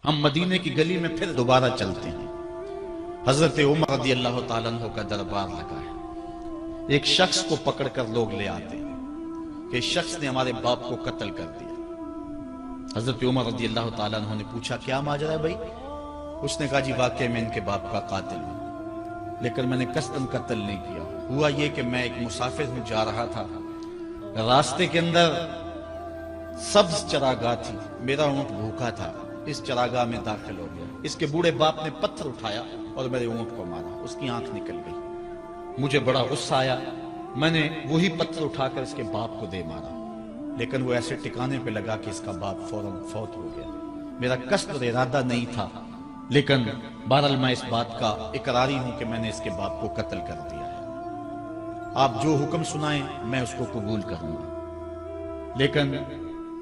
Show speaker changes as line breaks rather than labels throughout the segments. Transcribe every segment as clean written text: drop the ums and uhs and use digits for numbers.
ہم مدینے کی گلی میں پھر دوبارہ چلتے ہیں۔ حضرت عمر رضی اللہ تعالیٰ عنہ کا دربار لگا ہے۔ ایک شخص کو پکڑ کر لوگ لے آتے ہیں کہ اس شخص نے ہمارے باپ کو قتل کر دیا۔ حضرت عمر رضی اللہ تعالیٰ عنہ نے پوچھا کیا ماجرا ہے بھائی؟ اس نے کہا جی واقعی میں ان کے باپ کا قاتل ہوں، لیکن میں نے قصداً قتل نہیں کیا۔ ہوا یہ کہ میں ایک مسافر ہوں، جا رہا تھا، راستے کے اندر سبز چراگاہ تھی، میرا اونٹ بھوکا تھا، اس چراگاہ میں داخل ہو گیا۔ اس کے بوڑھے باپ نے پتھر اٹھایا اور میرے اونٹ کو مارا، اس کی آنکھ نکل گئی۔ مجھے بڑا غصہ آیا، میں نے وہی پتھر اٹھا کر اس کے باپ کو دے مارا، لیکن وہ ایسے ٹکانے پہ لگا کہ اس کا باپ فوراً فوت ہو گیا۔ میرا قصد اور ارادہ نہیں تھا، لیکن بہرحال میں اس بات کا اقراری ہوں کہ میں نے اس کے باپ کو قتل کر دیا ہے۔ آپ جو حکم سنائیں میں اس کو قبول کروں گا، لیکن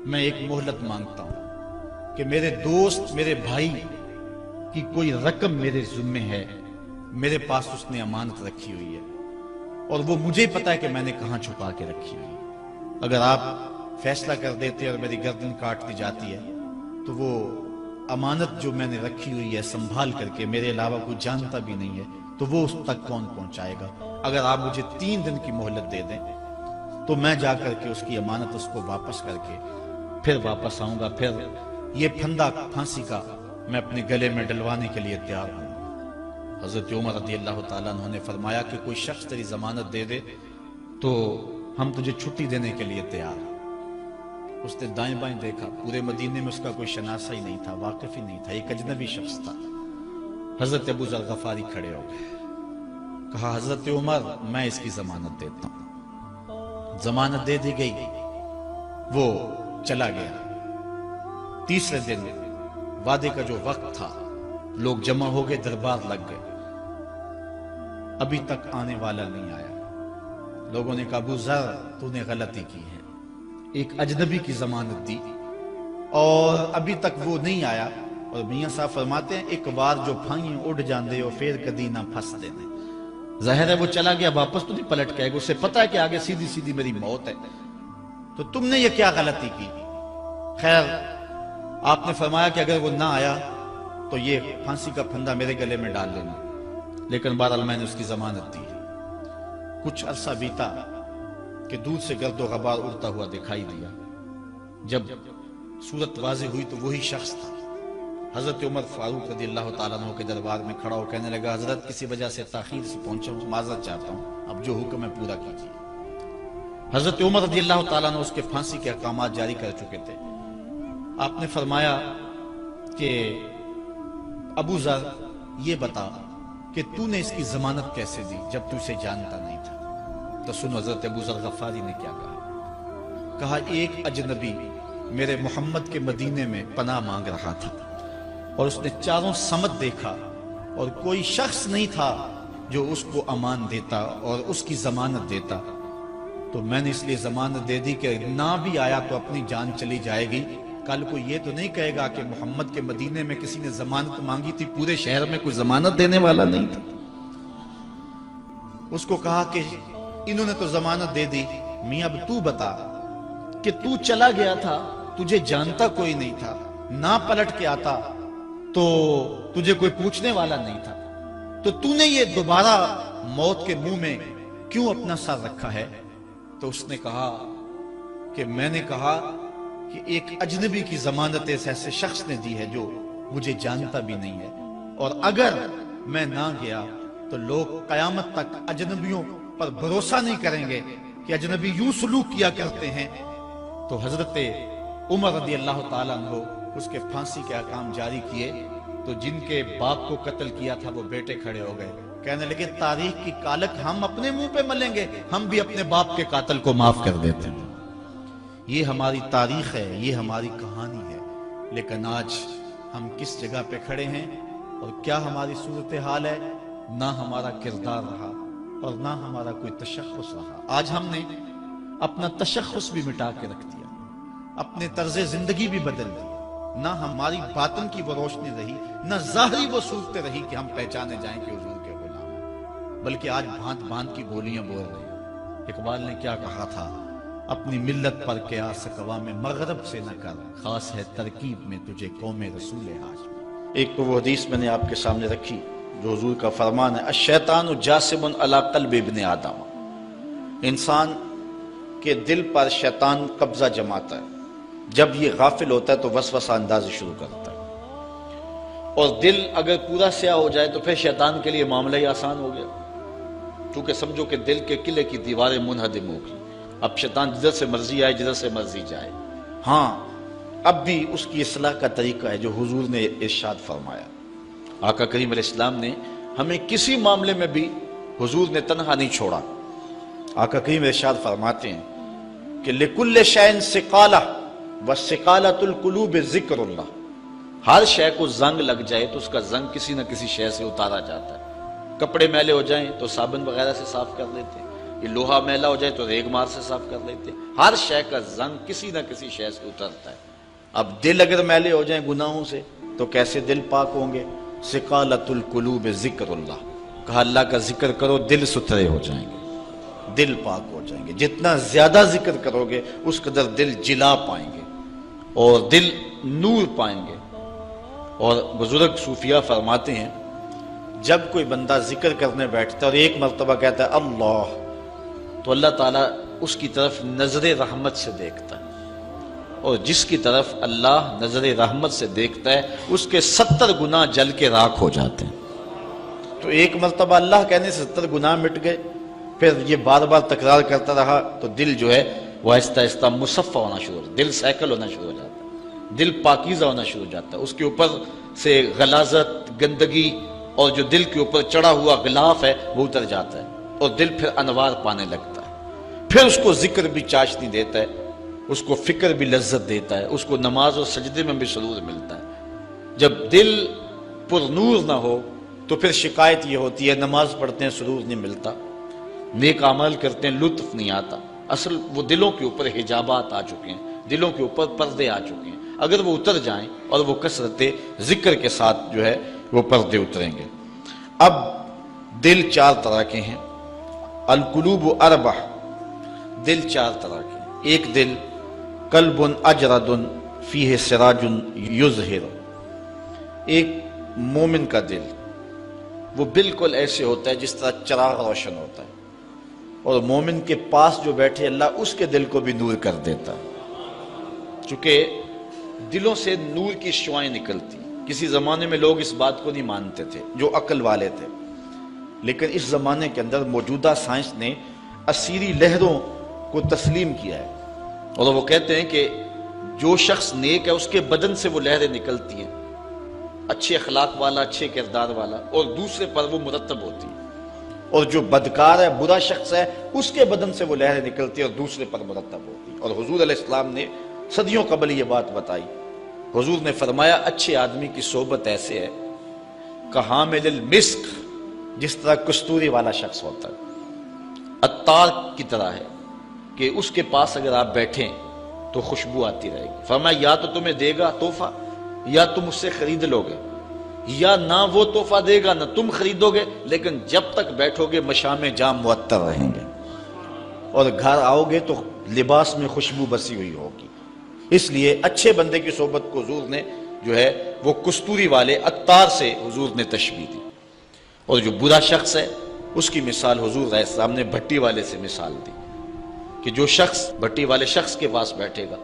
میں ایک مہلت مانگتا ہوں کہ میرے دوست، میرے بھائی کی کوئی رقم میرے ذمے ہے، میرے پاس اس نے امانت رکھی ہوئی ہے اور وہ مجھے پتا ہے کہ میں نے کہاں چھپا کے رکھی ہوئی ہے۔ اگر آپ فیصلہ کر دیتے اور میری گردن کاٹ دی جاتی ہے تو وہ امانت جو میں نے رکھی ہوئی ہے سنبھال کر کے، میرے علاوہ کوئی جانتا بھی نہیں ہے، تو وہ اس تک کون پہنچائے گا؟ اگر آپ مجھے 3 دن کی مہلت دے دیں تو میں جا کر کے اس کی امانت اس کو واپس کر کے پھر واپس آؤں گا، پھر یہ پھندا پھانسی کا میں اپنے گلے میں ڈلوانے کے لیے تیار ہوں۔ حضرت عمر رضی اللہ تعالیٰ عنہ نے فرمایا کہ کوئی شخص تیری ضمانت دے دے تو ہم تجھے چھٹی دینے کے لیے تیار ہیں۔ اس نے دائیں بائیں دیکھا، پورے مدینے میں اس کا کوئی شناسہ ہی نہیں تھا، واقف ہی نہیں تھا، ایک اجنبی شخص تھا۔ حضرت ابو ذر غفاری کھڑے ہو گئے، کہا حضرت عمر میں اس کی ضمانت دیتا ہوں۔ ضمانت دے دی گئی، وہ چلا گیا۔ تیسرے دن وعدے کا جو وقت تھا، لوگ جمع ہو گئے، دربار لگ گئے، ابھی تک آنے والا نہیں آیا۔ لوگوں نے کہا ابو ذر تو نے غلطی کی ہے، ایک اجنبی کی ضمانت دی اور ابھی تک وہ نہیں آیا۔ اور میاں صاحب فرماتے ہیں ایک بار جو پھائیں اڑ جاندے ہو پھر کدی نہ پھنس دینے۔ ظاہر ہے وہ چلا گیا، واپس تو نہیں پلٹ کے آئے گا، اسے پتا ہے کہ آگے سیدھی سیدھی میری موت ہے، تو تم نے یہ کیا غلطی کی؟ خیر آپ نے فرمایا کہ اگر وہ نہ آیا تو یہ پھانسی کا پھندا میرے گلے میں ڈال لینا، لیکن بہرحال میں نے اس کی ضمانت دی۔ کچھ عرصہ بیتا کہ دور سے گرد و غبار اڑتا ہوا دکھائی دیا۔ جب صورت واضح ہوئی تو وہی شخص تھا۔ حضرت عمر فاروق رضی اللہ تعالیٰ عنہ کے دربار میں کھڑا ہو کہنے لگا حضرت کسی وجہ سے تاخیر سے پہنچا ہوں، معذرت چاہتا ہوں، اب جو حکم ہے پورا کیجیے۔ حضرت عمر رضی اللہ تعالیٰ عنہ اس کے پھانسی کے احکامات جاری کر چکے تھے۔ آپ نے فرمایا کہ ابو ذر یہ بتا کہ تو نے اس کی ضمانت کیسے دی جب تو اسے جانتا نہیں تھا؟ تو سنو حضرت ابو ذر غفاری نے کیا کہا۔ کہا ایک اجنبی میرے محمد کے مدینے میں پناہ مانگ رہا تھا اور اس نے چاروں سمت دیکھا اور کوئی شخص نہیں تھا جو اس کو امان دیتا اور اس کی ضمانت دیتا، تو میں نے اس لیے ضمانت دے دی کہ نہ بھی آیا تو اپنی جان چلی جائے گی، کل کو یہ تو نہیں کہے گا کہ محمد کے مدینے میں کسی نے ضمانت مانگی تھی، پورے شہر میں کوئی ضمانت دینے والا نہیں تھا۔ اس کو کہا کہ انہوں نے تو ضمانت دے دی، میاں اب تو بتا کہ تو چلا گیا تھا، تجھے جانتا کوئی نہیں تھا، نہ پلٹ کے آتا تو تجھے کوئی پوچھنے والا نہیں تھا، تو تو نے یہ دوبارہ موت کے منہ میں کیوں اپنا سر رکھا ہے؟ تو اس نے کہا کہ میں نے کہا کہ ایک اجنبی کی ضمانت اس ایسے شخص نے دی ہے جو مجھے جانتا بھی نہیں ہے، اور اگر میں نہ گیا تو لوگ قیامت تک اجنبیوں پر بھروسہ نہیں کریں گے کہ اجنبی یوں سلوک کیا کرتے ہیں۔ تو حضرت عمر رضی اللہ تعالیٰ عنہ اس کے پھانسی کے احکام جاری کیے، تو جن کے باپ کو قتل کیا تھا وہ بیٹے کھڑے ہو گئے، کہنے لگے تاریخ کی کالک ہم اپنے منہ پہ ملیں گے، ہم بھی اپنے باپ کے قاتل کو معاف کر دیتے ہیں۔ یہ ہماری تاریخ ہے، یہ ہماری کہانی ہے، لیکن آج ہم کس جگہ پہ کھڑے ہیں اور کیا ہماری صورتحال ہے؟ نہ ہمارا کردار رہا اور نہ ہمارا کوئی تشخص رہا۔ آج ہم نے اپنا تشخص بھی مٹا کے رکھ دیا، اپنے طرز زندگی بھی بدل دی، نہ ہماری باطن کی وہ روشنی رہی، نہ ظاہری وہ صورت رہی کہ ہم پہچانے جائیں کہ حضور کے غلام ہیں، بلکہ آج بھانت بھانت کی بولیاں بول رہے ہیں۔ اقبال نے کیا کہا تھا اپنی ملت پر قیاس اقوام مغرب سے نہ کر، خاص ہے ترکیب میں تجھے قوم رسول ہاشم۔ ایک تو وہ حدیث میں نے آپ کے سامنے رکھی جو حضور کا فرمان ہے، الشیطان جاسم علی قلب ابن آدم، انسان کے دل پر شیطان قبضہ جماتا ہے، جب یہ غافل ہوتا ہے تو وسوسہ اندازی شروع کرتا ہے، اور دل اگر پورا سیاہ ہو جائے تو پھر شیطان کے لیے معاملہ ہی آسان ہو گیا، کیونکہ سمجھو کہ دل کے قلعے کی دیواریں منہدم ہو گئی، اب شیطان جدھر سے مرضی آئے جدھر سے مرضی جائے۔ ہاں اب بھی اس کی اصلاح کا طریقہ ہے جو حضور نے ارشاد فرمایا۔ آقا کریم علیہ السلام نے ہمیں کسی معاملے میں بھی حضور نے تنہا نہیں چھوڑا۔ آقا کریم ارشاد فرماتے ہیں کہ لِكُلِّ شَيْءٍ سِقَالَةٌ وَالسِّقَالَةُ الْقُلُوبِ ذِكْرُ اللَّهِ، ہر شے کو زنگ لگ جائے تو اس کا زنگ کسی نہ کسی شے سے اتارا جاتا ہے۔ کپڑے میلے ہو جائیں تو صابن وغیرہ سے صاف کر لیتے ہیں، یہ لوہا میلا ہو جائے تو ریگ مار سے صاف کر لیتے ہیں، ہر شے کا زنگ کسی نہ کسی شے سے اترتا ہے۔ اب دل اگر میلے ہو جائیں گناہوں سے تو کیسے دل پاک ہوں گے؟ سقالۃ القلوب ذکر اللہ، کہا اللہ کا ذکر کرو دل ستھرے ہو جائیں گے، دل پاک ہو جائیں گے، جتنا زیادہ ذکر کرو گے اس قدر دل جلا پائیں گے اور دل نور پائیں گے۔ اور بزرگ صوفیہ فرماتے ہیں جب کوئی بندہ ذکر کرنے بیٹھتا ہے اور ایک مرتبہ کہتا ہے اللہ، تو اللہ تعالیٰ اس کی طرف نظر رحمت سے دیکھتا ہے، اور جس کی طرف اللہ نظر رحمت سے دیکھتا ہے اس کے 70 گناہ جل کے راکھ ہو جاتے ہیں۔ تو ایک مرتبہ اللہ کہنے سے 70 گناہ مٹ گئے، پھر یہ بار بار تکرار کرتا رہا تو دل جو ہے وہ آہستہ آہستہ مصفہ ہونا شروع ہو جاتا ہے، دل سائیکل ہونا شروع ہو جاتا ہے، دل پاکیزہ ہونا شروع ہو جاتا ہے، اس کے اوپر سے غلاظت، گندگی اور جو دل کے اوپر چڑھا ہوا غلاف ہے وہ اتر جاتا ہے، اور دل پھر انوار پانے لگتا ہے، پھر اس کو ذکر بھی چاشنی دیتا ہے، اس کو فکر بھی لذت دیتا ہے، اس کو نماز اور سجدے میں بھی سرور ملتا ہے۔ جب دل پر نور نہ ہو تو پھر شکایت یہ ہوتی ہے نماز پڑھتے ہیں سرور نہیں ملتا، نیک عمل کرتے ہیں لطف نہیں آتا۔ اصل وہ دلوں کے اوپر حجابات آ چکے ہیں، دلوں کے اوپر پردے آ چکے ہیں، اگر وہ اتر جائیں اور وہ کثرت ذکر کے ساتھ جو ہے وہ پردے اتریں گے۔ اب دل 4 طرح کے ہیں، القلوب اربع، دل 4 طرح کے ہیں۔ ایک دل قلب اجرد فیہ سراج یظہر، ایک مومن کا دل وہ بالکل ایسے ہوتا ہے جس طرح چراغ روشن ہوتا ہے، اور مومن کے پاس جو بیٹھے اللہ اس کے دل کو بھی نور کر دیتا ہے، چونکہ دلوں سے نور کی شعائیں نکلتی۔ کسی زمانے میں لوگ اس بات کو نہیں مانتے تھے جو عقل والے تھے، لیکن اس زمانے کے اندر موجودہ سائنس نے اسیری لہروں کو تسلیم کیا ہے، اور وہ کہتے ہیں کہ جو شخص نیک ہے اس کے بدن سے وہ لہریں نکلتی ہیں، اچھے اخلاق والا، اچھے کردار والا، اور دوسرے پر وہ مرتب ہوتی ہیں، اور جو بدکار ہے، برا شخص ہے، اس کے بدن سے وہ لہریں نکلتی ہیں اور دوسرے پر مرتب ہوتی ہیں۔ اور حضور علیہ السلام نے صدیوں قبل یہ بات بتائی۔ حضور نے فرمایا اچھے آدمی کی صحبت ایسے ہے کہ حامل المسک، جس طرح کستوری والا شخص ہوتا ہے، عطار کی طرح ہے کہ اس کے پاس اگر آپ بیٹھیں تو خوشبو آتی رہے گی۔ فرمایا یا تو تمہیں دے گا تحفہ، یا تم اس سے خرید لو گے، یا نہ وہ تحفہ دے گا نہ تم خریدو گے، لیکن جب تک بیٹھو گے مشام جام معطر رہیں گے، اور گھر آؤ گے تو لباس میں خوشبو بسی ہوئی ہوگی۔ اس لیے اچھے بندے کی صحبت کو حضور نے جو ہے وہ کستوری والے عطار سے حضور نے تشبیہ دی، اور جو برا شخص ہے اس کی مثال حضور علیہ السلام نے بھٹی والے سے مثال دی کہ جو شخص بھٹی والے شخص کے پاس بیٹھے گا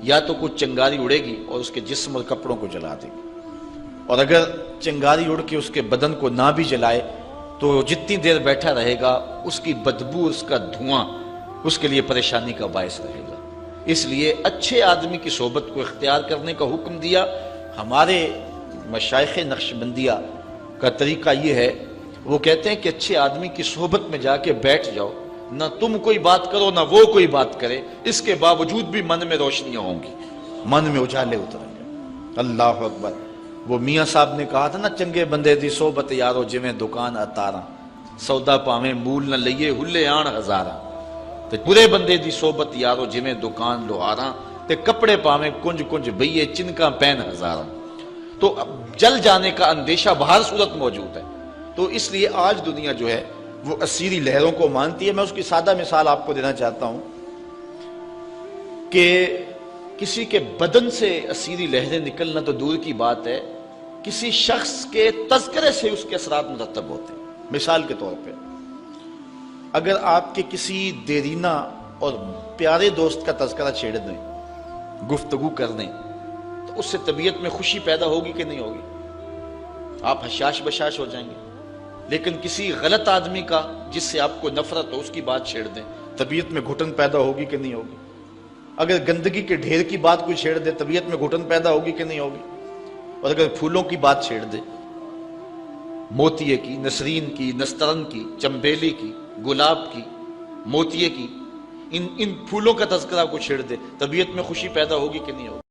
یا تو کچھ چنگاری اڑے گی اور اس کے جسم اور کپڑوں کو جلا دے گی، اور اگر چنگاری اڑ کے اس کے بدن کو نہ بھی جلائے تو جتنی دیر بیٹھا رہے گا اس کی بدبو، اس کا دھواں اس کے لیے پریشانی کا باعث رہے گا۔ اس لیے اچھے آدمی کی صحبت کو اختیار کرنے کا حکم دیا۔ ہمارے مشائخ نقشبندیہ کا طریقہ یہ ہے، وہ کہتے ہیں کہ اچھے آدمی کی صحبت میں جا کے بیٹھ جاؤ، نہ تم کوئی بات کرو نہ وہ کوئی بات کرے، اس کے باوجود بھی من میں روشنیاں ہوں گی، من میں اجالے اتریں گے۔ اللہ اکبر۔ وہ میاں صاحب نے کہا تھا نا، چنگے بندے دی صحبت یارو جویں دکان اتاراں، سودا پاویں مول نہ لئیے ہلے آن ہزاراں، تے برے بندے دی صحبت یارو جویں دکان لوہاراں، تے کپڑے پاویں کنج کنج بئیے چنکاں پین ہزاراں۔ تو اب جل جانے کا اندیشہ بہر صورت موجود ہے۔ تو اس لیے آج دنیا جو ہے وہ اسیری لہروں کو مانتی ہے۔ میں اس کی سادہ مثال آپ کو دینا چاہتا ہوں کہ کسی کے بدن سے اسیری لہریں نکلنا تو دور کی بات ہے، کسی شخص کے تذکرے سے اس کے اثرات مرتب ہوتے ہیں۔ مثال کے طور پہ اگر آپ کے کسی دیرینہ اور پیارے دوست کا تذکرہ چھیڑ دیں، گفتگو کر دیں، تو اس سے طبیعت میں خوشی پیدا ہوگی کہ نہیں ہوگی؟ آپ حشاش بشاش ہو جائیں گے۔ لیکن کسی غلط آدمی کا جس سے آپ کو نفرت ہو، اس کی بات چھیڑ دیں، طبیعت میں گھٹن پیدا ہوگی کہ نہیں ہوگی؟ اگر گندگی کے ڈھیر کی بات کوئی چھیڑ دے، طبیعت میں گھٹن پیدا ہوگی کہ نہیں ہوگی؟ اور اگر پھولوں کی بات چھیڑ دے، موتیے کی، نسرین کی، نسترن کی، چمبیلی کی، گلاب کی، موتیے کی، ان پھولوں کا تذکرہ کو چھیڑ دے، طبیعت میں خوشی پیدا ہوگی کہ نہیں ہوگی؟